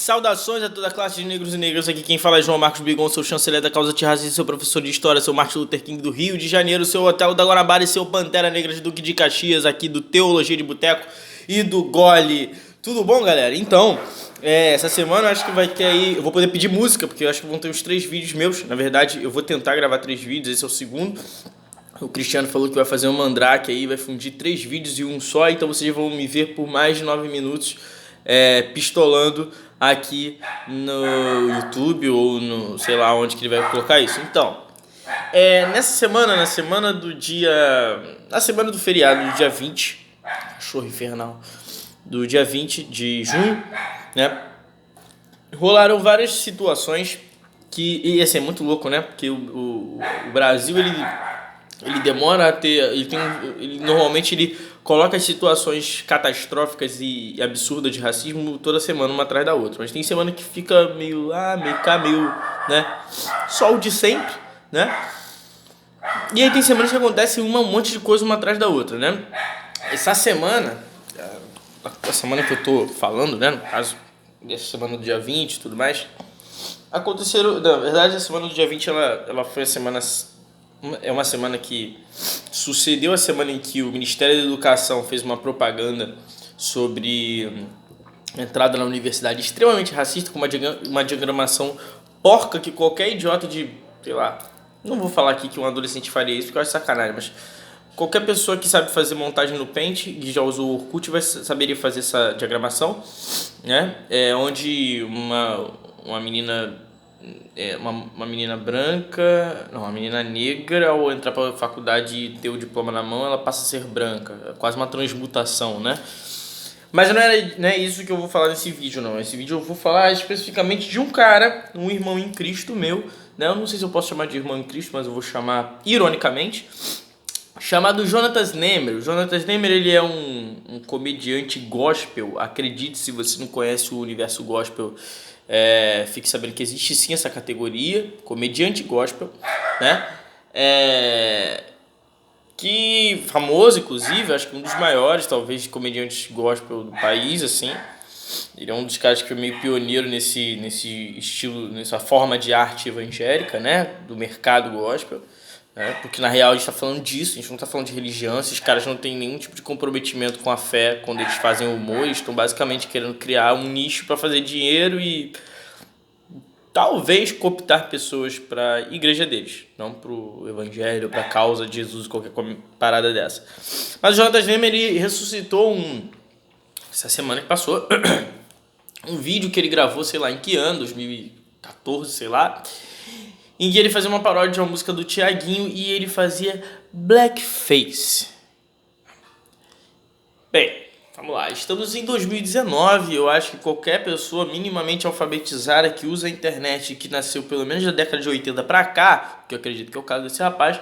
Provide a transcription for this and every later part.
Saudações a toda a classe de negros e negras, aqui quem fala é João Marcos Bigon, seu chanceler da causa antirracista, seu professor de história, seu Martin Luther King do Rio de Janeiro, seu Otelo da Guanabara e seu Pantera Negra de Duque de Caxias, aqui do Teologia de Boteco e do Gole. Tudo bom, galera? Então, essa semana eu acho que vai ter aí, eu vou poder pedir música, porque eu acho que vão ter uns 3 vídeos meus. Na verdade, eu vou tentar gravar 3 vídeos, esse é o segundo. O Cristiano falou que vai fazer um mandrake aí, vai fundir 3 vídeos em um só, então vocês vão me ver por mais de 9 minutos pistolando aqui no YouTube ou no, sei lá onde que ele vai colocar isso. Então, nessa semana, na semana do feriado do dia 20, cachorro infernal, do dia 20 de junho, né, rolaram várias situações e assim, é muito louco, né, porque o Brasil, ele demora a ter, normalmente ele coloca as situações catastróficas e absurdas de racismo toda semana, uma atrás da outra. Mas tem semana que fica meio cá, né, só o de sempre, né? E aí tem semanas que acontece um monte de coisa uma atrás da outra, né? Essa semana, a semana que eu tô falando, né, no caso, dessa semana do dia 20 e tudo mais, aconteceram, na verdade, a semana do dia 20, ela foi a semana... É uma semana que sucedeu a semana em que o Ministério da Educação fez uma propaganda sobre entrada na universidade extremamente racista, com uma diagramação porca que qualquer idiota de, sei lá, não vou falar aqui que um adolescente faria isso porque eu acho sacanagem, mas qualquer pessoa que sabe fazer montagem no Paint, que já usou o Orkut, saberia fazer essa diagramação, né? Onde uma menina... uma menina branca, não, uma menina negra, ao entrar para a faculdade e ter o diploma na mão, ela passa a ser branca, é quase uma transmutação, né? Mas não é isso que eu vou falar nesse vídeo, não. Nesse vídeo eu vou falar especificamente de um cara, um irmão em Cristo meu, né? Eu não sei se eu posso chamar de irmão em Cristo, mas eu vou chamar ironicamente, chamado Jonatas Nemer. O Jonatas Nemer, ele é um comediante gospel. Acredite, se você não conhece o universo gospel, fique sabendo que existe sim essa categoria, comediante gospel, né? Que famoso, inclusive, acho que um dos maiores, talvez, comediantes gospel do país, assim. Ele é um dos caras que foi meio pioneiro nesse estilo, nessa forma de arte evangélica, né? Do mercado gospel. Porque na real a gente está falando disso, a gente não está falando de religião. Esses caras não têm nenhum tipo de comprometimento com a fé quando eles fazem humor. Eles estão basicamente querendo criar um nicho para fazer dinheiro e talvez cooptar pessoas para a igreja deles, não para o evangelho, para a causa de Jesus, qualquer parada dessa. Mas o Jonatas Nemer, ele ressuscitou essa semana que passou um vídeo que ele gravou, sei lá em que ano, 2014, sei lá, em que ele fazia uma paródia de uma música do Thiaguinho e ele fazia blackface. Bem, vamos lá, estamos em 2019, eu acho que qualquer pessoa minimamente alfabetizada que usa a internet, que nasceu pelo menos da década de 80 pra cá, que eu acredito que é o caso desse rapaz,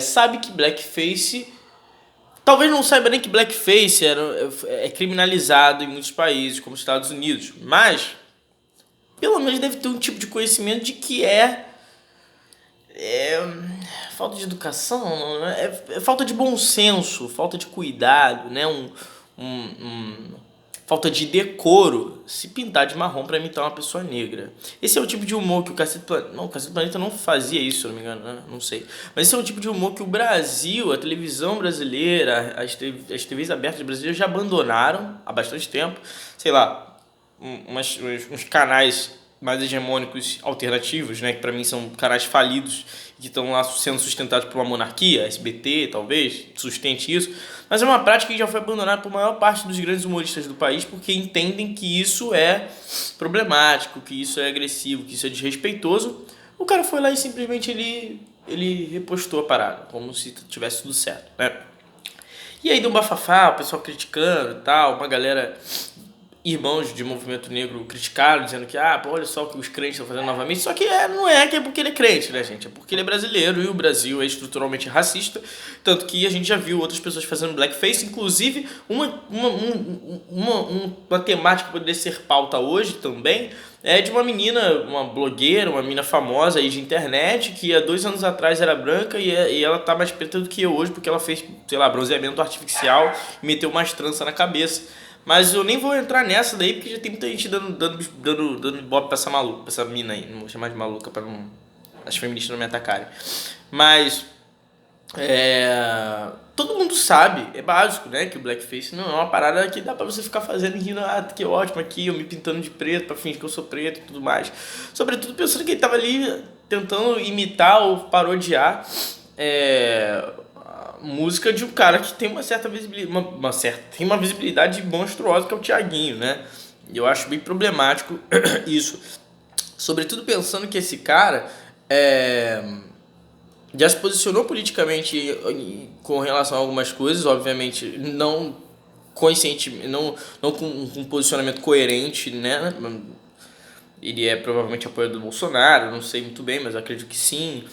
sabe que blackface... Talvez não saiba nem que blackface é criminalizado em muitos países, como os Estados Unidos, mas pelo menos deve ter um tipo de conhecimento de que falta de educação, falta de bom senso, falta de cuidado, né? Falta de decoro se pintar de marrom para imitar uma pessoa negra. Esse é o tipo de humor que o Cacete Planeta não fazia isso, se eu não me engano, né? Não sei. Mas esse é o tipo de humor que o Brasil, a televisão brasileira, as TVs abertas brasileiras já abandonaram há bastante tempo. Sei lá, uns canais mais hegemônicos alternativos, né, que para mim são canais falidos que estão lá sendo sustentados por uma monarquia, SBT talvez sustente isso, mas é uma prática que já foi abandonada por maior parte dos grandes humoristas do país porque entendem que isso é problemático, que isso é agressivo, que isso é desrespeitoso. O cara foi lá e simplesmente ele repostou a parada, como se tivesse tudo certo, né? E aí deu um bafafá, o pessoal criticando e tal, uma galera... irmãos de movimento negro criticaram, dizendo que, olha só o que os crentes estão fazendo novamente. Só que não é que é porque ele é crente, né, gente? É porque ele é brasileiro e o Brasil é estruturalmente racista. Tanto que a gente já viu outras pessoas fazendo blackface. Inclusive, uma temática que poderia ser pauta hoje também é de uma menina, uma blogueira, uma menina famosa aí de internet, que há 2 anos atrás era branca e ela tá mais preta do que eu hoje, porque ela fez, sei lá, bronzeamento artificial e meteu umas tranças na cabeça. Mas eu nem vou entrar nessa daí, porque já tem muita gente dando ibope pra essa maluca, pra essa mina aí. Não vou chamar de maluca pra não, as feministas não me atacarem. Mas, todo mundo sabe, é básico, né? Que o blackface não é uma parada que dá pra você ficar fazendo e rindo, que ótimo aqui, eu me pintando de preto pra fingir que eu sou preto e tudo mais. Sobretudo pensando que ele tava ali tentando imitar ou parodiar música de um cara que tem uma certa visibilidade, tem uma visibilidade monstruosa, que é o Thiaguinho, né? E eu acho bem problemático isso. Sobretudo pensando que esse cara já se posicionou politicamente com relação a algumas coisas, obviamente não consciente, não com um posicionamento coerente, né? Ele é provavelmente apoiador do Bolsonaro, não sei muito bem, mas acredito que sim.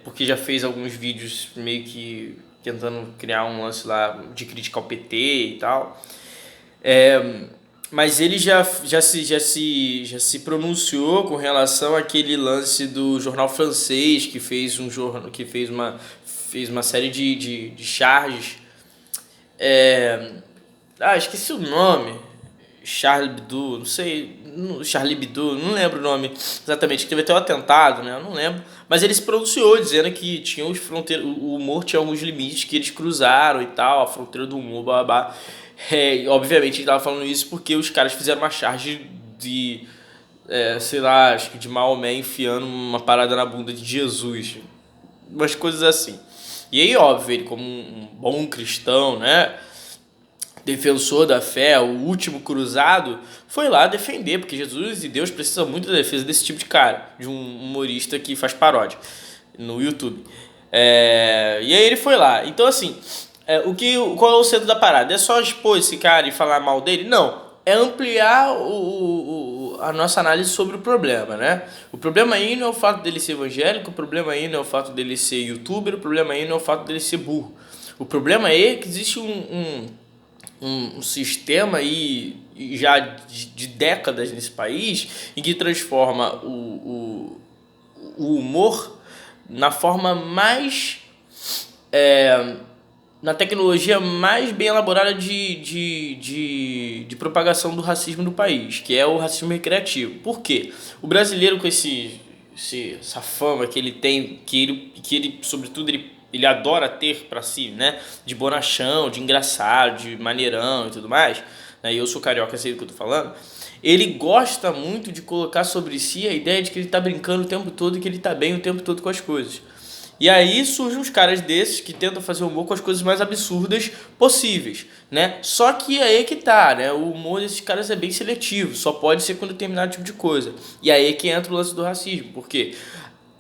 Porque já fez alguns vídeos meio que tentando criar um lance lá de crítica ao PT e tal. Mas ele já se pronunciou com relação àquele lance do jornal francês que fez uma série de charges. Esqueci o nome. Charlie Hebdo, não sei, Charlie Hebdo, não lembro o nome exatamente, que teve até um atentado, né? Eu não lembro. Mas ele se pronunciou dizendo que tinha o humor tinha alguns limites que eles cruzaram e tal, a fronteira do humor, babá. Obviamente ele estava falando isso porque os caras fizeram uma charge de, sei lá, acho que de Maomé enfiando uma parada na bunda de Jesus. Umas coisas assim. E aí, óbvio, ele como um bom cristão, né? Defensor da fé, o último cruzado, foi lá defender, porque Jesus e Deus precisam muito da defesa desse tipo de cara, de um humorista que faz paródia no YouTube. E aí ele foi lá. Então, assim, qual é o centro da parada? É só expor esse cara e falar mal dele? Não. É ampliar a nossa análise sobre o problema, né? O problema aí não é o fato dele ser evangélico, o problema aí não é o fato dele ser youtuber, o problema aí não é o fato dele ser burro. O problema aí é que existe um sistema aí já de décadas nesse país em que transforma o humor na forma mais na tecnologia mais bem elaborada de propagação do racismo no país, que é o racismo recreativo. Por quê? O brasileiro com essa fama que ele tem, que ele sobretudo ele adora ter pra si, né? De bonachão, de engraçado, de maneirão e tudo mais, né? E eu sou carioca, sei do que eu tô falando. Ele gosta muito de colocar sobre si a ideia de que ele tá brincando o tempo todo e que ele tá bem o tempo todo com as coisas. E aí surgem uns caras desses que tentam fazer humor com as coisas mais absurdas possíveis, né? Só que aí é que tá, né? O humor desses caras é bem seletivo, só pode ser com determinado tipo de coisa. E aí é que entra o lance do racismo, porque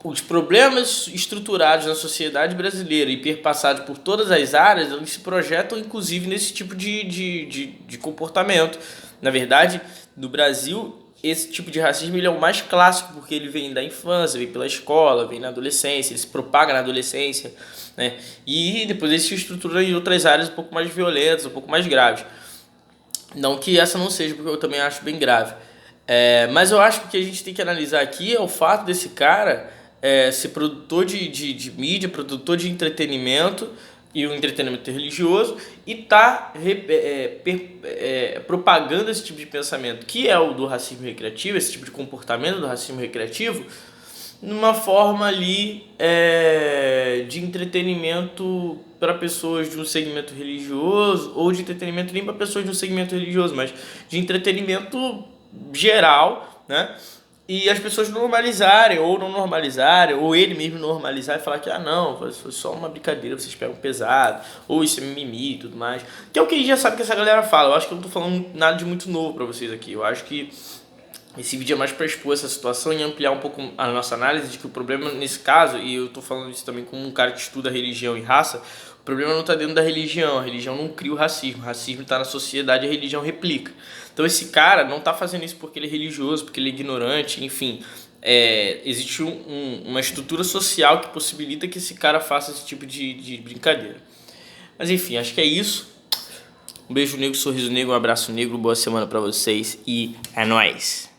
os problemas estruturados na sociedade brasileira e perpassados por todas as áreas, eles se projetam inclusive nesse tipo de comportamento. Na verdade, no Brasil, esse tipo de racismo ele é o mais clássico, porque ele vem da infância, vem pela escola, vem na adolescência, ele se propaga na adolescência, né? E depois ele se estrutura em outras áreas um pouco mais violentas, um pouco mais graves. Não que essa não seja, porque eu também acho bem grave. Mas eu acho que o que a gente tem que analisar aqui é o fato desse cara ser produtor de mídia, produtor de entretenimento e um entretenimento religioso e tá propagando esse tipo de pensamento, que é o do racismo recreativo, esse tipo de comportamento do racismo recreativo, numa forma ali de entretenimento para pessoas de um segmento religioso, ou de entretenimento nem para pessoas de um segmento religioso, mas de entretenimento geral, né? E as pessoas normalizarem, ou não normalizarem, ou ele mesmo normalizar e falar que, não, foi só uma brincadeira, vocês pegam pesado, ou isso é mimimi e tudo mais. Que é o que a gente já sabe que essa galera fala. Eu acho que eu não tô falando nada de muito novo pra vocês aqui. Eu acho que esse vídeo é mais pra expor essa situação e ampliar um pouco a nossa análise de que o problema nesse caso, e eu tô falando isso também como um cara que estuda religião e raça, o problema não tá dentro da religião, a religião não cria o racismo tá na sociedade e a religião replica. Então esse cara não tá fazendo isso porque ele é religioso, porque ele é ignorante, enfim. Existe uma estrutura social que possibilita que esse cara faça esse tipo de brincadeira. Mas enfim, acho que é isso. Um beijo negro, sorriso negro, um abraço negro, boa semana pra vocês e é nóis!